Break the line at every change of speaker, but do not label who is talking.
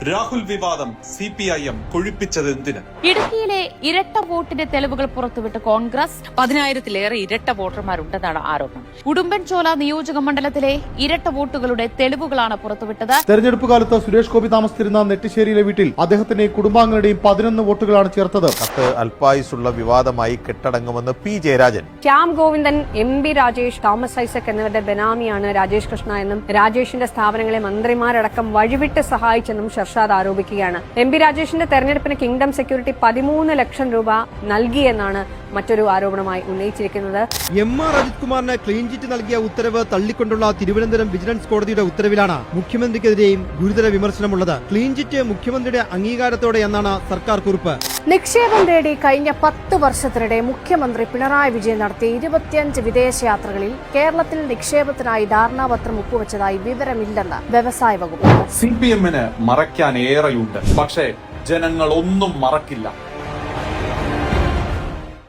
രാഹുൽ വിവാദം CPIM കൊഴുപ്പിച്ചത് എന്തിന്?
ഇടുക്കിയിലെ ഇരട്ട വോട്ടിന്റെ തെളിവുകൾ പുറത്തുവിട്ട് കോൺഗ്രസ്. 10,000-ലേറെ ഇരട്ട വോട്ടർമാരുണ്ടെന്നാണ് ആരോപണം. ഉടുമ്പൻചോല നിയോജക മണ്ഡലത്തിലെ ഇരട്ട വോട്ടുകളുടെ തെളിവുകളാണ് പുറത്തുവിട്ടത്.
തെരഞ്ഞെടുപ്പ് കാലത്ത് സുരേഷ് ഗോപി താമസിച്ചിരുന്ന നെട്ടിശ്ശേരിയിലെ വീട്ടിൽ അദ്ദേഹത്തിന്റെയും കുടുംബാംഗങ്ങളുടെയും 11 വോട്ടുകളാണ് ചേർത്തത്.
കത്ത് അൽപായുസുള്ള വിവാദമായി കെട്ടടങ്ങുമെന്ന് P. Jayarajan.
Shyam Govindan, MP Rajesh, Thomas Isaac എന്നിവരുടെ ബെനാമിയാണ് രാജേഷ് കൃഷ്ണ എന്നും രാജേഷിന്റെ സ്ഥാപനങ്ങളെ മന്ത്രിമാരടക്കം വഴിവിട്ട് സഹായിച്ചെന്നും ഷർഷാദ് ആരോപിക്കുകയാണ്. MP രാജേഷിന്റെ തെരഞ്ഞെടുപ്പിന് കിങ്ഡം സെക്യൂരിറ്റി 13 ലക്ഷം രൂപ നൽകിയെന്നാണ് മറ്റൊരു ആരോപണമായി ഉന്നയിച്ചിരിക്കുന്നത്.
MR അജിത് കുമാറിന് ക്ലീൻ ചിറ്റ് നൽകിയ ഉത്തരവ് തള്ളിക്കൊണ്ടുള്ള തിരുവനന്തപുരം വിജിലൻസ് കോടതിയുടെ ഉത്തരവിലാണ് മുഖ്യമന്ത്രിക്കെതിരെയും ഗുരുതര വിമർശനമുള്ളത്. ക്ലീൻ ചിറ്റ് മുഖ്യമന്ത്രിയുടെ അംഗീകാരത്തോടെ എന്നാണ് സർക്കാർ കുറിപ്പ്.
നിക്ഷേപം തേടി കഴിഞ്ഞ 10 വർഷത്തിനിടെ മുഖ്യമന്ത്രി പിണറായി വിജയൻ നടത്തിയ 25 വിദേശയാത്രകളിൽ കേരളത്തിൽ നിക്ഷേപത്തിനായി ധാരണാപത്രം ഒപ്പുവെച്ചതായി വിവരമില്ലെന്ന് വ്യവസായ വകുപ്പ്.
CPM-ന് മറയ്ക്കാൻ ഏറെയുണ്ട്, പക്ഷേ ജനങ്ങൾ ഒന്നും മറക്കില്ല.